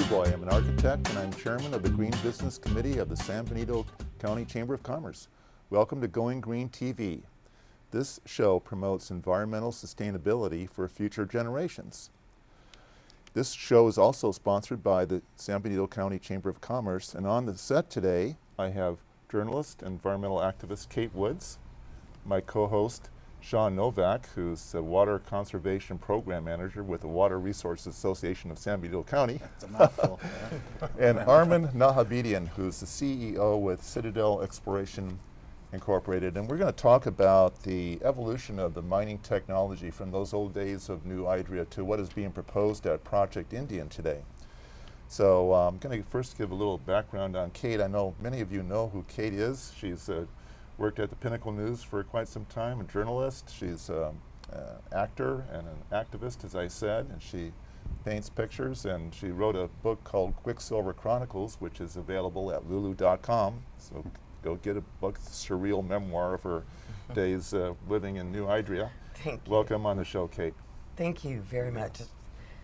Huboi. I'm an architect and I'm chairman of the Green Business Committee of the San Benito County Chamber of Commerce. Welcome to Going Green TV. This show promotes environmental sustainability for future generations. This show is also sponsored by the San Benito County Chamber of Commerce, and on the set today I have journalist and environmental activist Kate Woods, my co-host Shawn Novack, who's the Water Conservation Program Manager with the Water Resources Association of San Benito County. It's a mouthful. And Armen, Nahabedian, who's the CEO with Citadel Exploration Incorporated. And we're going to talk about the evolution of the mining technology from those old days of New Idria to what is being proposed at Project Indian today. So I'm going to first give a little background on Kate. I know many of you know who Kate is. She's worked at the Pinnacle News for quite some time, a journalist. She's an actor and an activist, as I said, and she paints pictures, and she wrote a book called Quicksilver Chronicles, which is available at lulu.com. So go get a book, surreal memoir of her days living in New Idria. Thank you. Welcome on the show, Kate. Thank you very much.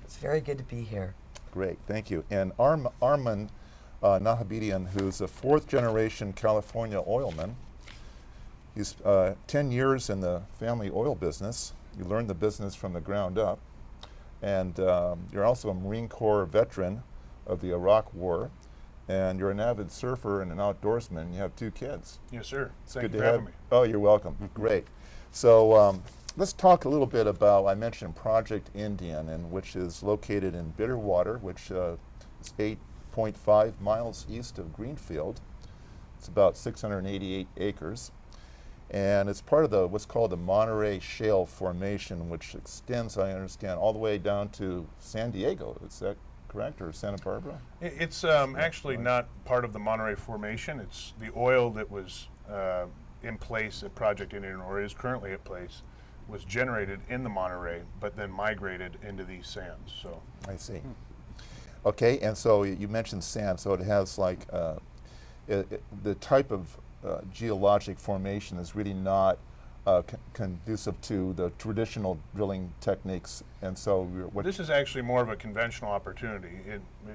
It's very good to be here. Great, thank you. And Armen Nahabedian, who's a fourth generation California oilman. He's 10 years in the family oil business. You learned the business from the ground up. And you're also a Marine Corps veteran of the Iraq War. And you're an avid surfer and an outdoorsman. You have 2 kids. Yes, sir. Thank Good you to for having me. Oh, you're welcome. Great. So let's talk a little bit about, I mentioned Project Indian, which is located in Bitterwater, which is 8.5 miles east of Greenfield. It's about 688 acres. And it's part of what's called the Monterey Shale Formation, which extends, I understand, all the way down to San Diego. Is that correct, or Santa Barbara? It's actually not part of the Monterey Formation. It's the oil that was in place at Project Indian, or is currently at place, was generated in the Monterey, but then migrated into these sands. So I see. Okay, and so you mentioned sand, so it has like the type of geologic formation is really not conducive to the traditional drilling techniques, and so this is actually more of a conventional opportunity.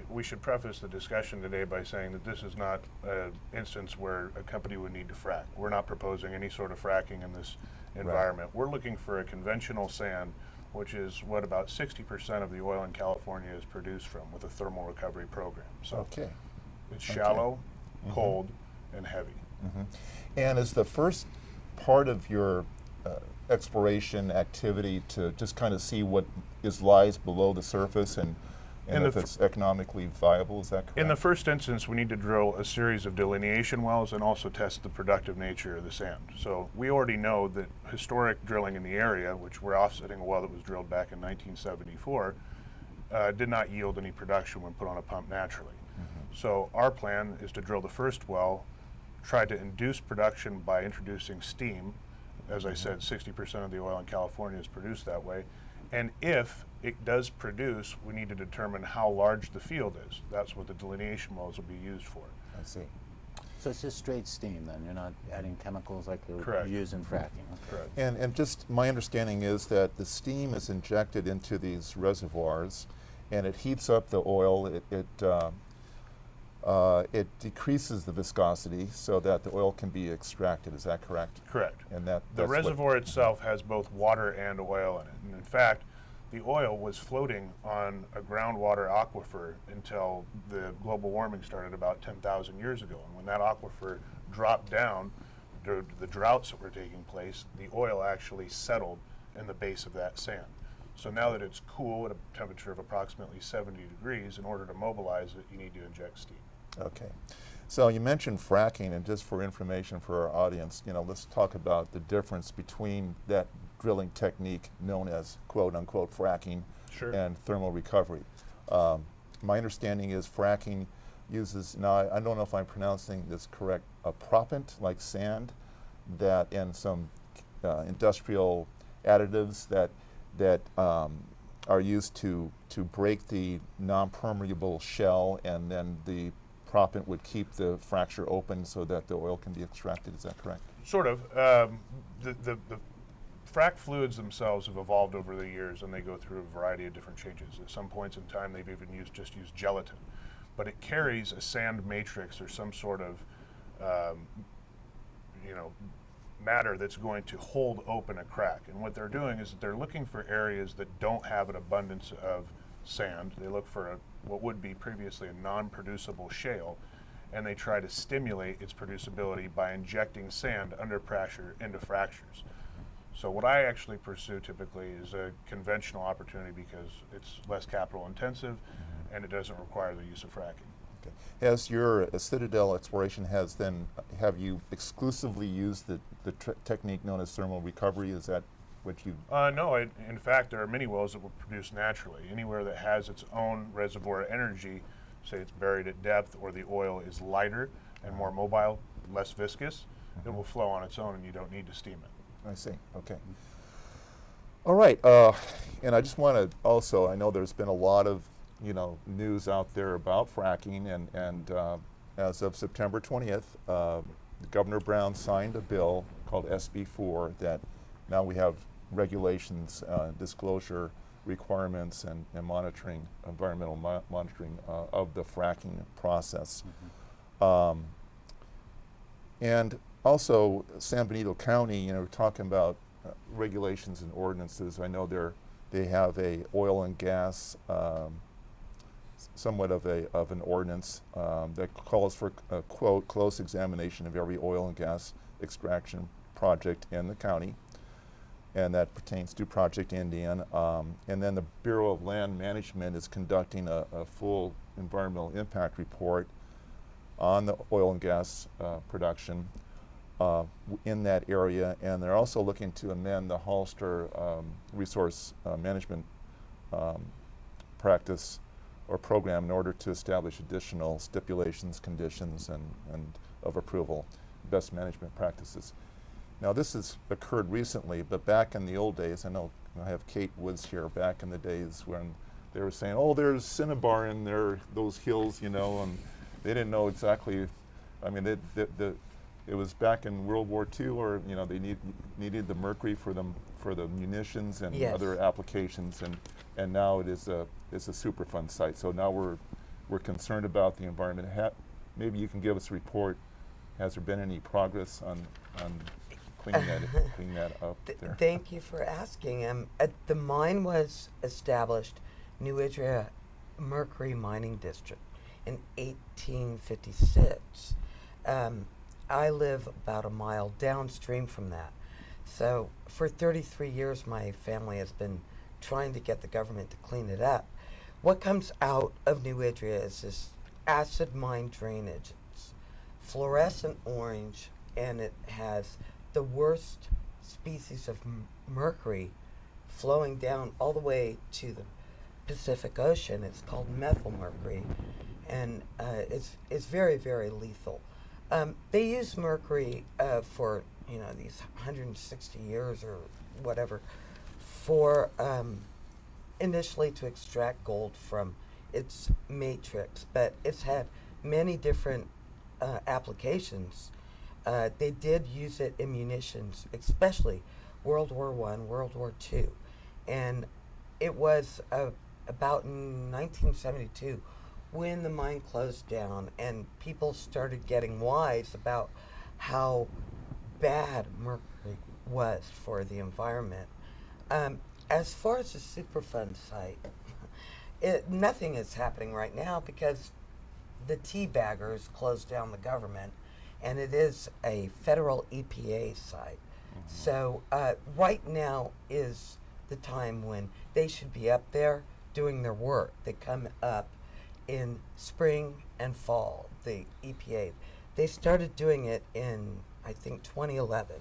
We should preface the discussion today by saying that this is not an instance where a company would need to frack. We're not proposing any sort of fracking in this environment. Right. We're looking for a conventional sand, which is what about 60% of the oil in California is produced from, with a thermal recovery program. So okay. It's shallow, cold, and heavy. And is the first part of your exploration activity to just kind of see what lies below the surface and if it's economically viable, is that correct? In the first instance, we need to drill a series of delineation wells and also test the productive nature of the sand. So we already know that historic drilling in the area, which we're offsetting a well that was drilled back in 1974, did not yield any production when put on a pump naturally. So our plan is to drill the first well, try to induce production by introducing steam. As I said, 60% of the oil in California is produced that way. And if it does produce, we need to determine how large the field is. That's what the delineation wells will be used for. I see. So it's just straight steam then? You're not adding chemicals like you use in fracking? Correct. And just my understanding is that the steam is injected into these reservoirs and it heats up the oil. It decreases the viscosity so that the oil can be extracted. Is that correct? Correct. And the reservoir itself has both water and oil in it. And in fact, the oil was floating on a groundwater aquifer until the global warming started about 10,000 years ago. And when that aquifer dropped down due to the droughts that were taking place, the oil actually settled in the base of that sand. So now that it's cool at a temperature of approximately 70 degrees, in order to mobilize it, you need to inject steam. Okay. So you mentioned fracking, and just for information for our audience, let's talk about the difference between that drilling technique known as quote-unquote fracking and thermal recovery. My understanding is fracking uses, now I don't know if I'm pronouncing this correct, a proppant like sand and some industrial additives that are used to break the non-permeable shell, and then the proppant would keep the fracture open so that the oil can be extracted. Is that correct? Sort of. The frac fluids themselves have evolved over the years, and they go through a variety of different changes. At some points in time, they've even used gelatin, but it carries a sand matrix or some sort of matter that's going to hold open a crack. And what they're doing is that they're looking for areas that don't have an abundance of sand. They look for what would be previously a non-producible shale, and they try to stimulate its producibility by injecting sand under pressure into fractures. So what I actually pursue typically is a conventional opportunity because it's less capital intensive and it doesn't require the use of fracking. Okay. Has your Citadel exploration have you exclusively used the technique known as thermal recovery? Is that what you? No, in fact, there are many wells that will produce naturally. Anywhere that has its own reservoir energy, say it's buried at depth or the oil is lighter and more mobile, less viscous, it will flow on its own and you don't need to steam it. I see. Okay. All right. And I just want to also, I know there's been a lot of news out there about fracking, and as of September 20th, Governor Brown signed a bill called SB4 that now we have regulations, disclosure requirements, and monitoring, environmental monitoring of the fracking process. And also, San Benito County, we're talking about regulations and ordinances. I know they have a oil and gas, somewhat of an ordinance that calls for a quote close examination of every oil and gas extraction project in the county, and that pertains to Project Indian. And then the Bureau of Land Management is conducting a full environmental impact report on the oil and gas production in that area, and they're also looking to amend the Hollister resource management practice or program in order to establish additional stipulations, conditions, and of approval, best management practices. Now this has occurred recently, but back in the old days, I know I have Kate Woods here, back in the days when they were saying, oh, there's cinnabar in there, those hills, and they didn't know exactly. I mean, it was back in World War II, or they needed the mercury for the munitions and other applications, and now it is a Superfund site. So now we're concerned about the environment. Maybe you can give us a report. Has there been any progress on cleaning that up there? Thank you for asking. The mine was established, New Idria Mercury Mining District, in 1856. I live about a mile downstream from that. So for 33 years, my family has been trying to get the government to clean it up. What comes out of New Idria is this acid mine drainage. It's fluorescent orange, and it has the worst species of mercury flowing down all the way to the Pacific Ocean. It's called methyl mercury, and it's very, very lethal. They use mercury for these 160 years or whatever for initially to extract gold from its matrix, but it's had many different applications. They did use it in munitions, especially World War I, World War II, and it was about in 1972 when the mine closed down and people started getting wise about how bad mercury was for the environment. As far as the Superfund site, nothing is happening right now because the teabaggers closed down the government, and it is a federal EPA site. So right now is the time when they should be up there doing their work. They come up in spring and fall, the EPA. They started doing it in, I think, 2011.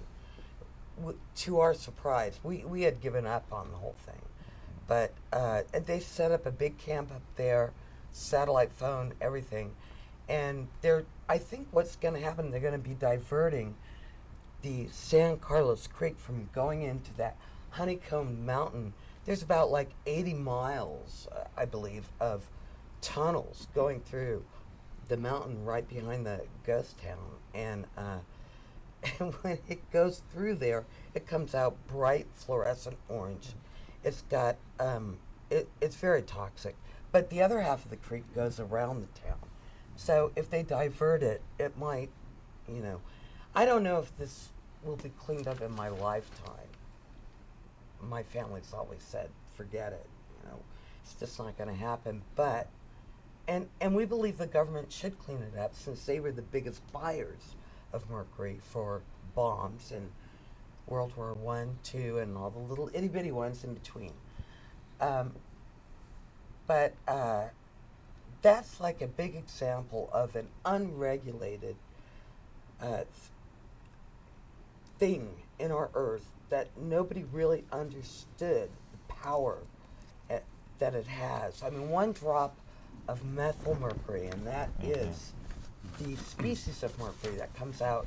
To our surprise, we had given up on the whole thing. But they set up a big camp up there, satellite phone, everything. And I think what's going to happen, they're going to be diverting the San Carlos Creek from going into that honeycomb mountain. There's about like 80 miles, I believe, of tunnels going through the mountain right behind the ghost town, and And when it goes through there, it comes out bright fluorescent orange. It's got, it's very toxic. But the other half of the creek goes around the town. So if they divert it, it might, I don't know if this will be cleaned up in my lifetime. My family's always said, forget it, it's just not going to happen. But, and we believe the government should clean it up since they were the biggest buyers of mercury for bombs in World War I, II, and all the little itty bitty ones in between. But that's like a big example of an unregulated thing in our earth that nobody really understood the power that it has. I mean, one drop of methyl mercury, and that is the species of mercury that comes out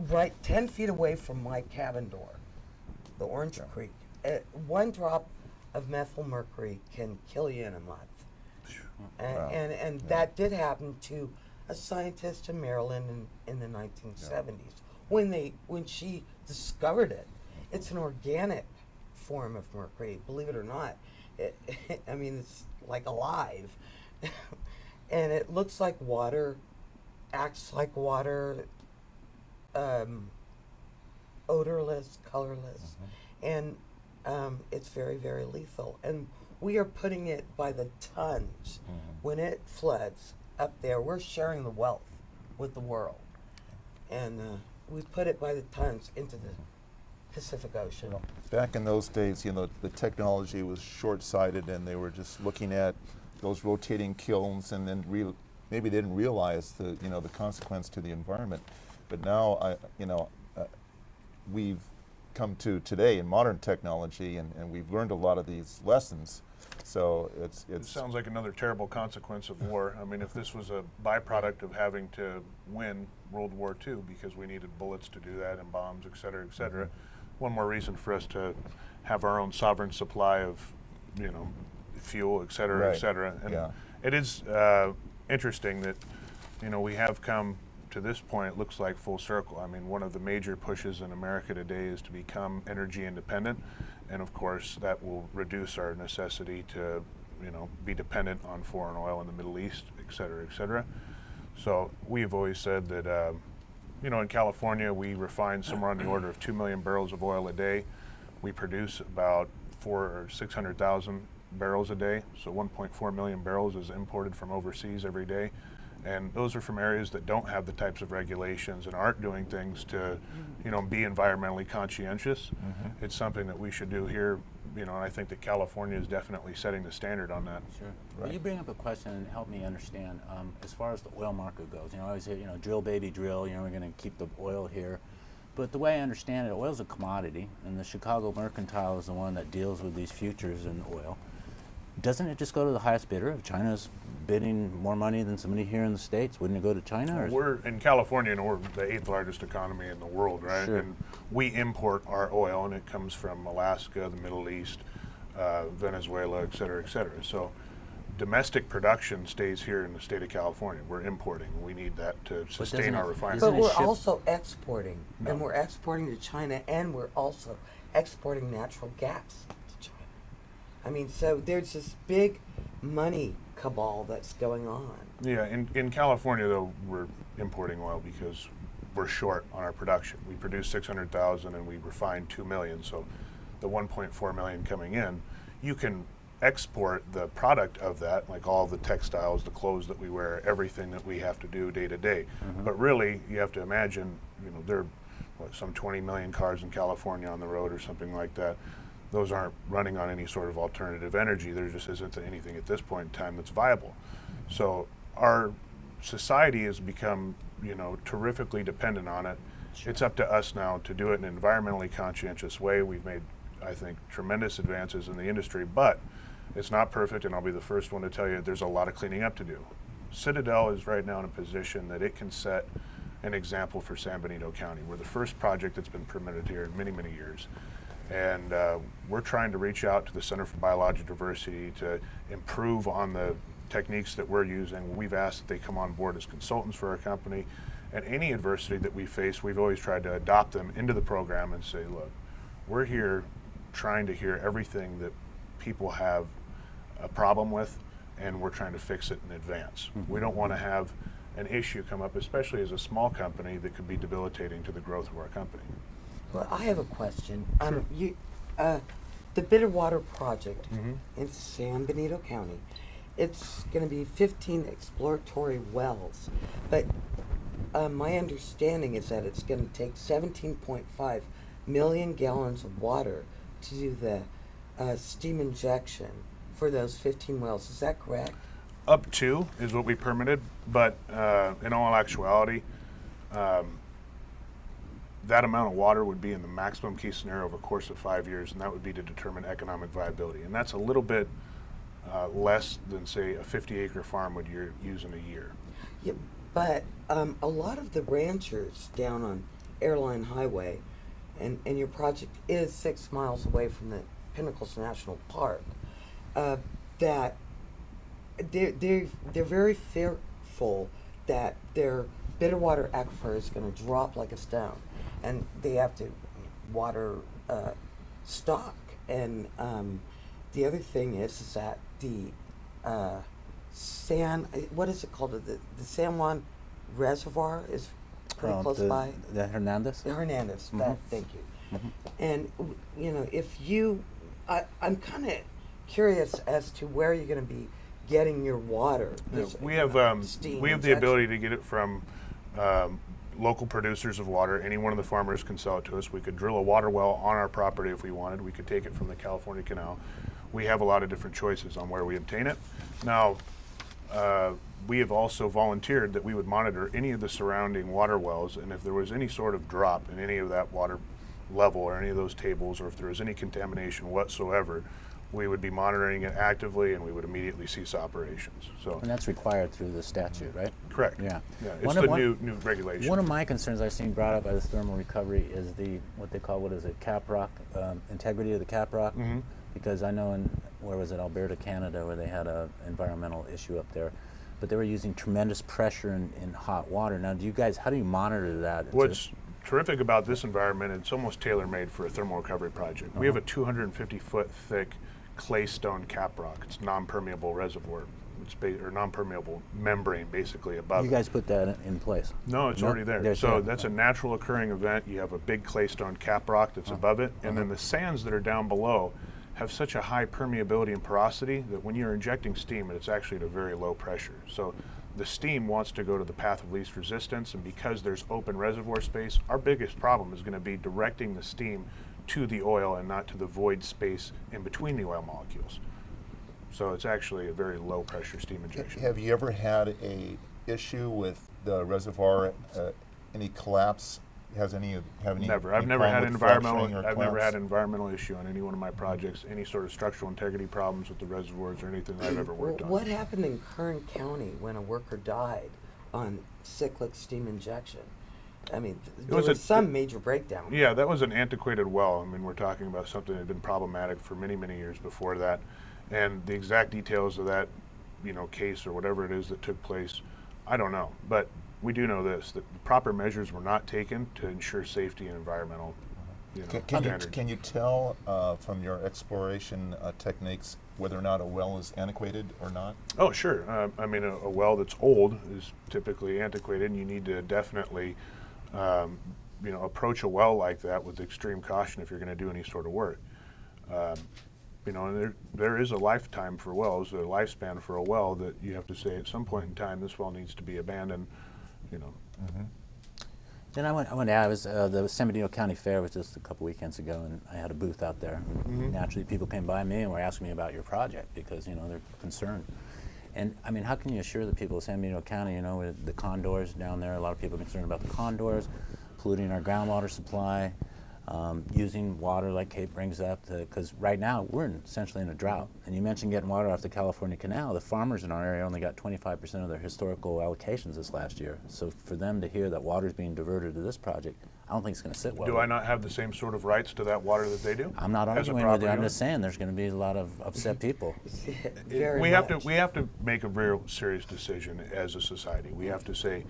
right 10 feet away from my cabin door, the Orange Creek. One drop of methyl mercury can kill you in a month. And that did happen to a scientist in Maryland in the 1970s when she discovered it. It's an organic form of mercury, believe it or not. I mean, it's like alive. And it looks like water, acts like water, odorless, colorless, and it's very, very lethal. And we are putting it by the tons. When it floods up there, we're sharing the wealth with the world. And we put it by the tons into the Pacific Ocean. Back in those days, the technology was short-sighted, and they were just looking at those rotating kilns, and then maybe they didn't realize the consequence to the environment. But now, we've come to today in modern technology, and we've learned a lot of these lessons. So It sounds like another terrible consequence of war. I mean, if this was a byproduct of having to win World War II because we needed bullets to do that and bombs, et cetera, one more reason for us to have our own sovereign supply of, fuel, et cetera, et cetera. And it is interesting that, we have come to this point, it looks like full circle. I mean, one of the major pushes in America today is to become energy independent. And of course, that will reduce our necessity to, be dependent on foreign oil in the Middle East, et cetera, et cetera. So we've always said that, in California, we refine somewhere on the order of 2 million barrels of oil a day. We produce about 400,000 or 600,000 barrels a day. So 1.4 million barrels is imported from overseas every day. And those are from areas that don't have the types of regulations and aren't doing things to, be environmentally conscientious. It's something that we should do here, and I think that California is definitely setting the standard on that. Sure. Well, you bring up a question and help me understand, as far as the oil market goes. I always hear, drill baby drill, we're going to keep the oil here. But the way I understand it, oil is a commodity, and the Chicago Mercantile is the one that deals with these futures in oil. Doesn't it just go to the highest bidder? If China's bidding more money than somebody here in the States, wouldn't it go to China? Well, we're in California, and we're the 8th largest economy in the world, right? Sure. And we import our oil, and it comes from Alaska, the Middle East, Venezuela, et cetera, et cetera. So domestic production stays here in the state of California. We're importing. We need that to sustain our refineries. But we're ship- also exporting, and we're exporting to China, and we're also exporting natural gas to China. I mean, so there's this big money cabal that's going on. Yeah, in California, though, we're importing oil because we're short on our production. We produce 600,000 and we refine 2 million, so the 1.4 million coming in, you can export the product of that, like all the textiles, the clothes that we wear, everything that we have to do day to day. But really, you have to imagine, there are some 20 million cars in California on the road or something like that. Those aren't running on any sort of alternative energy. There just isn't anything at this point in time that's viable. So our society has become, terrifically dependent on it. Sure. It's up to us now to do it in an environmentally conscientious way. We've made, I think, tremendous advances in the industry, but it's not perfect, and I'll be the first one to tell you there's a lot of cleaning up to do. Citadel is right now in a position that it can set an example for San Benito County. We're the first project that's been permitted here in many, many years. And we're trying to reach out to the Center for Biological Diversity to improve on the techniques that we're using. We've asked that they come on board as consultants for our company, at any adversity that we face, we've always tried to adopt them into the program and say, look, we're here trying to hear everything that people have a problem with, and we're trying to fix it in advance. We don't want to have an issue come up, especially as a small company, that could be debilitating to the growth of our company. Well, I have a question. The Bitterwater project in San Benito County, it's going to be 15 exploratory wells, but my understanding is that it's going to take 17.5 million gallons of water to do the steam injection for those 15 wells. Is that correct? Up to is what we permitted, but in all actuality, that amount of water would be in the maximum case scenario over a course of 5 years, and that would be to determine economic viability. And that's a little bit less than, say, a 50-acre farm would use in a year. Yeah, but a lot of the ranchers down on Airline Highway, and your project is 6 miles away from the Pinnacles National Park, that they're very fearful that their Bitterwater aquifer is going to drop like a stone, and they have to water stock. And the other thing is that the what is it called? The San Juan Reservoir is pretty close by. The Hernandez? The Hernandez, thank you. Mhm. And if I'm kind of curious as to where you're going to be getting your water. We have the ability to get it from local producers of water. Any one of the farmers can sell it to us. We could drill a water well on our property if we wanted. We could take it from the California Canal. We have a lot of different choices on where we obtain it. Now, we have also volunteered that we would monitor any of the surrounding water wells, and if there was any sort of drop in any of that water level or any of those tables, or if there was any contamination whatsoever, we would be monitoring it actively, and we would immediately cease operations. So, And that's required through the statute, right? correct. Yeah. It's One the of- new regulation. One of my concerns I've seen brought up by this thermal recovery is what they call, caprock, integrity of the caprock. Because I know Alberta, Canada, where they had an environmental issue up there, but they were using tremendous pressure in hot water. Now, how do you monitor that? What's terrific about this environment, it's almost tailor-made for a thermal recovery project. We have a 250-foot thick claystone caprock. It's non-permeable reservoir. Or non-permeable membrane, basically, above You it. guys put that in place? No, it's already there. There's So that. that's a natural occurring event. You have a big claystone caprock that's above it, and then the sands that are down below have such a high permeability and porosity that when you're injecting steam, it's actually at a very low pressure. So the steam wants to go to the path of least resistance, and because there's open reservoir space, our biggest problem is going to be directing the steam to the oil and not to the void space in between the oil molecules. So it's actually a very low pressure steam injection. Have you ever had a issue with the reservoir, any collapse? Have any Never. I've never had an environmental issue on any one of my projects, any sort of structural integrity problems with the reservoirs or anything that I've ever worked on. What happened in Kern County when a worker died on cyclic steam injection? I mean, there was some major breakdown. Yeah, that was an antiquated well. I mean, we're talking about something that had been problematic for many, many years before that. And the exact details of that, case or whatever it is that took place, I don't know. But we do know this, that the proper measures were not taken to ensure safety and environmental standards. Can you tell from your exploration techniques whether or not a well is antiquated or not? Oh, sure. I mean, a well that's old is typically antiquated, and you need to definitely approach a well like that with extreme caution if you're going to do any sort of work. And there is a lifetime for wells, a lifespan for a well that you have to say at some point in time this well needs to be abandoned. Then I want to add, the San Benito County Fair was just a couple weekends ago, and I had a booth out there. Naturally, people came by me and were asking me about your project because they're concerned. And I mean, how can you assure the people of San Benito County, with the condors down there? A lot of people are concerned about the condors polluting our groundwater supply, using water like Kate brings up, because right now we're essentially in a drought. And you mentioned getting water off the California Canal. The farmers in our area only got 25% of their historical allocations this last year. So for them to hear that water is being diverted to this project, I don't think it's going to sit well. Do I not have the same sort of rights to that water that they do? I'm not as a arguing with you. I'm property just saying there's going to be a lot of upset people. Very We much. have to make a real serious decision as a society. We have to say,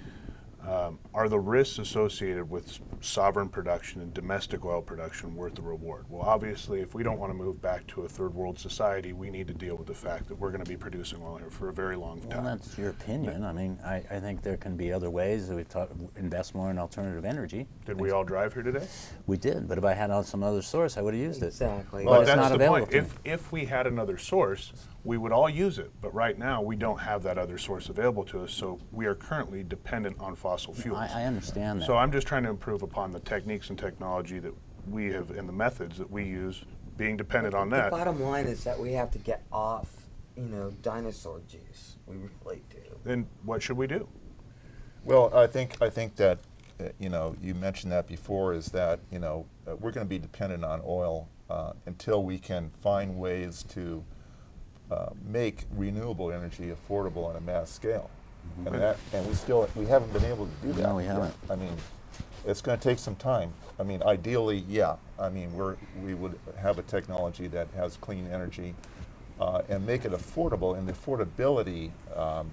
Are the risks associated with sovereign production and domestic oil production worth the reward? Well, obviously, if we don't want to move back to a third world society, we need to deal with the fact that we're going to be producing oil here for a very long Well, time. that's your opinion. I mean, I think there can be other ways that we've invest more in alternative energy. Did we all drive here today? We did, but if I had on some other source, I would have used it. Exactly. But it's that's not the available point. to me. If we had another source, we would all use it. But right now, we don't have that other source available to us, so we are currently dependent on fossil fuels. I understand that. So I'm just trying to improve upon the techniques and technology that we have and the methods that we use, being dependent on The that. bottom line is that we have to get off, dinosaur juice. We really do. Then what should we do? Well, I think that you mentioned that before, is that we're going to be dependent on oil until we can find ways to make renewable energy affordable on a mass scale, and we haven't been able to do that. No, we haven't. I mean, it's going to take some time. I mean, ideally, yeah. I mean, we would have a technology that has clean energy and make it affordable. And the affordability,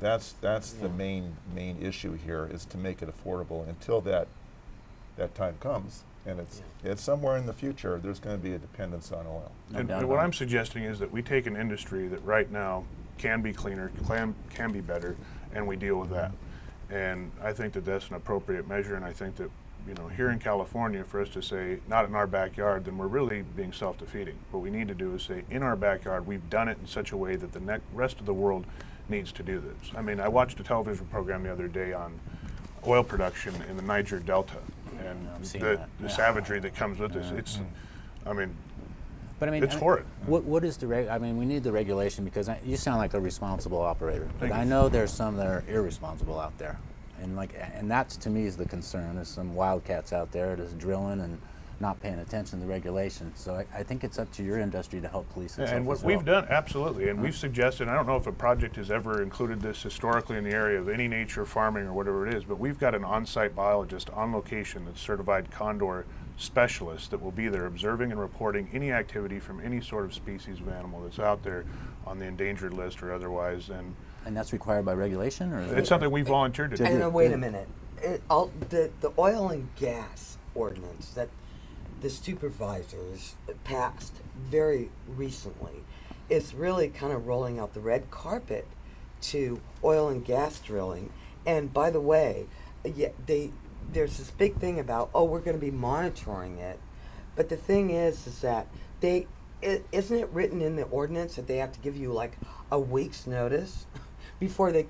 that's the main issue here, is to make it affordable until that time comes. And it's somewhere in the future, there's going to be a dependence on oil. No And doubt what about I'm it. suggesting is that we take an industry that right now can be cleaner, can be better, and we deal with that. And I think that that's an appropriate measure, and I think that here in California, for us to say, not in our backyard, then we're really being self-defeating. What we need to do is say, in our backyard, we've done it in such a way that the rest of the world needs to do this. I mean, I watched a television program the other day on oil production in the Niger Delta, and I've seen the that. savagery that comes with this. It's, I mean, But I mean, it's horrid. What is the I mean, we need the regulation, because you sound like a responsible operator. But Thank I you. know there's some that are irresponsible out there, and that's to me is the concern. There's some wildcats out there just drilling and not paying attention to the regulation. So I think it's up to your industry to help police itself. And what as well. we've done, absolutely, and we've suggested, I don't know if a project has ever included this historically in the area of any nature farming or whatever it is, but we've got an on-site biologist on location that's certified condor specialist that will be there observing and reporting any activity from any sort of species of animal that's out there on the endangered list or otherwise. And that's required by regulation, or is It's something we volunteered to do. And wait a minute. The oil and gas ordinance that the supervisors passed very recently is really kind of rolling out the red carpet to oil and gas drilling. And by the way, there's this big thing about, we're going to be monitoring it. But the thing is that isn't it written in the ordinance that they have to give you like a week's notice before they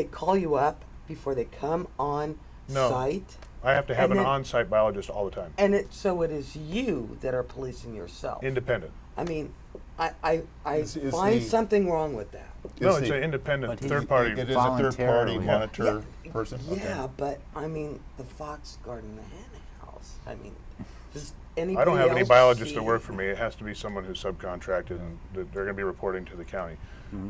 call you up before they come on No. site? I have to have And an then- on-site biologist all the time, So it is you that are policing yourself. independent. I mean, I Is find the- something wrong with that. No, Is it's the- an independent But he- third-party. It is a third-party voluntarily. monitor person? Yeah, but I mean, the fox guarding the hen house. I mean, does anybody I don't have any else biologists that see- work for me. It has to be someone who's subcontracted, and that they're going to be reporting to the county.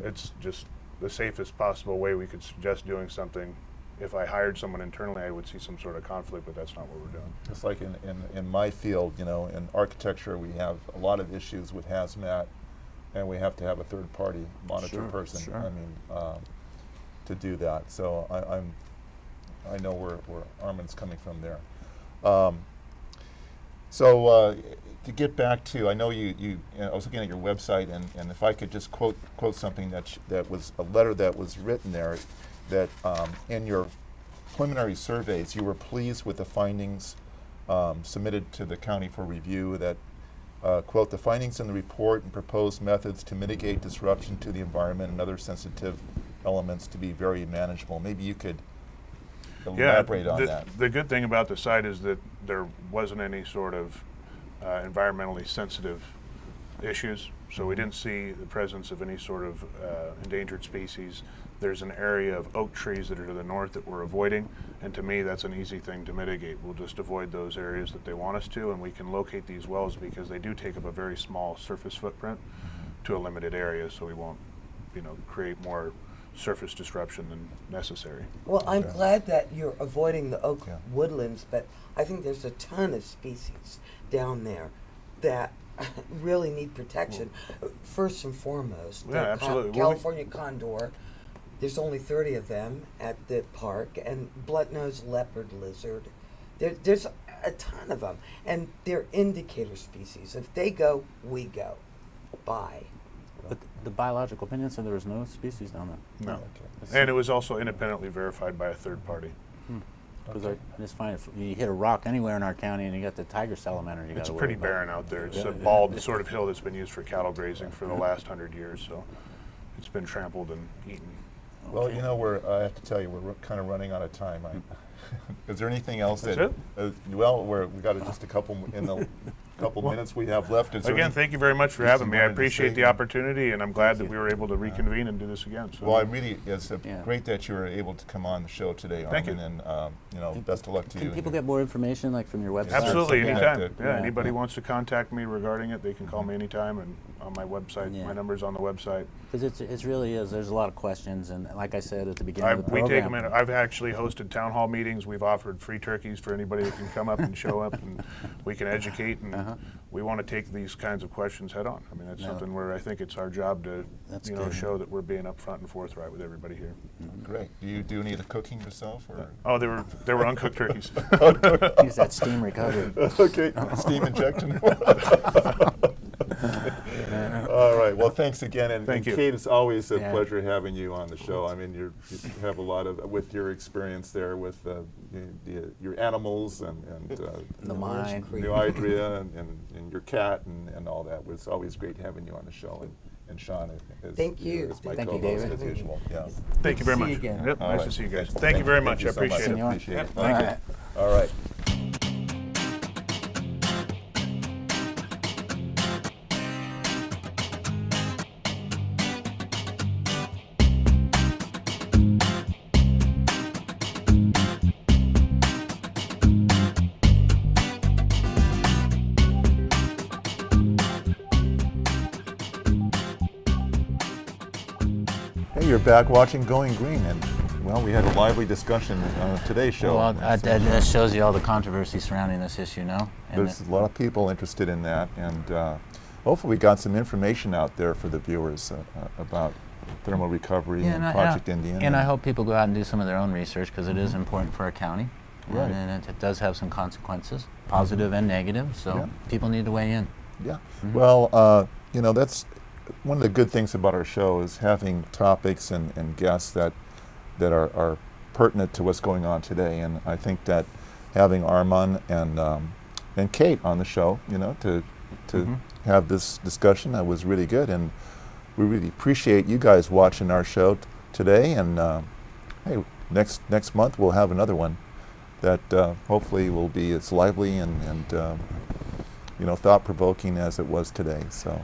It's just the safest possible way we could suggest doing something. If I hired someone internally, I would see some sort of conflict, but that's not what we're doing. It's like in my field, in architecture, we have a lot of issues with hazmat, and we have to have a third-party monitor Sure, person. sure. I mean, to do that. So I know where Armen's coming from there. So to get back to, I know I was looking at your website, and if I could just quote something that was a letter that was written there, that in your preliminary surveys, you were pleased with the findings submitted to the county for review, that, quote, the findings in the report and proposed methods to mitigate disruption to the environment and other sensitive elements to be very manageable. Maybe you could elaborate on that. The good thing about the site is that there wasn't any sort of environmentally sensitive issues, so we didn't see the presence of any sort of endangered species. There's an area of oak trees that are to the north that we're avoiding, and to me that's an easy thing to mitigate. We'll just avoid those areas that they want us to, and we can locate these wells because they do take up a very small surface footprint to a limited area, so we won't create more surface disruption than necessary. Well, I'm glad that you're avoiding the oak Yeah. woodlands, but I think there's a ton of species down there that really need protection. First and foremost, Yeah, the absolutely. Well, California condor, There's only 30 of them at the park, and blood-nosed leopard lizard. There's a ton of them, and they're indicator species. If they go, we go. Bye. But the biological opinion said there was no species down there. No. Okay. And it was also independently verified by a third party. Because I just find if you hit a rock anywhere in our county and you got the tiger salamander, you got It's to pretty barren out there. It's a bald sort of hill that's been used for cattle grazing for the last 100 years, so it's been trampled and eaten. Well, Okay. you know, I have to tell you, we're kind of running out of time. Is there anything else That's that? it? Well, we got just a couple in the couple minutes we have left. Is there Again, any- thank you very much for anything having me. you I wanted to appreciate say? the opportunity, and I'm glad that we were able to reconvene and do this again. So. Well, it's Yeah. great that you were able to come on the show today, Armen, Thank you. and best of luck to you. Can and people your- get more information, like from your website? Absolutely, Yeah. anytime. Yeah. Yeah, anybody Yeah. wants to contact me regarding it, they can call me anytime, and on my website, Yeah. my number's on the website. Because it really is. There's a lot of questions, and like I said at the beginning of the We program, take them in. I've actually hosted town hall meetings. We've offered free turkeys for anybody that can come up and show up, and we can educate. And we want to take these kinds of questions head on. I mean, that's No. something where I think it's our job to, That's good. show that we're being upfront and forthright with everybody here. Great. Do you do any of the cooking yourself, or? Oh, they were uncooked turkeys. use that steam recovery. Okay, steam injection. All right. Well, thanks again, and Thank you. Kate, it's always a Yeah. pleasure having you on the show. I mean, you have a lot of with your experience there with your animals and The mine. New Idria and your cat and all that. It's always great having you on the show, and Shawn is Thank here you. as my Thank you, co-host David. as usual. Yeah. Thank you Good very to much. see you again. Yep, All nice right. to see you guys. Thank- Thank you very much. I so much. appreciate it. Senor. Appreciate it. Yep, Thank thank you. you. All right. Hey, you're back watching Going Green, and well, we had a lively discussion on today's show. Well, that shows you all the controversy surrounding this issue, no? And There's a lot of people interested in that, and hopefully we got some information out there for the viewers about thermal recovery and Project Indian. And I hope people go out and do some of their own research, because it is important for our county. Right. And it does have some consequences, positive and negative, so Yeah. people need to weigh in. Yeah. Well, that's one of the good things about our show is having topics and guests that are pertinent to what's going on today. And I think that having Armen and Kate on the show, to have this discussion, that was really good. And we really appreciate you guys watching our show today. And hey, next month we'll have another one that hopefully will be as lively and thought-provoking as it was today. So.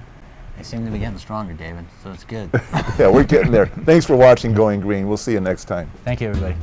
They seem to be getting stronger, David, so it's good. Yeah, we're getting there. Thanks for watching Going Green. We'll see you next time. Thank you, everybody.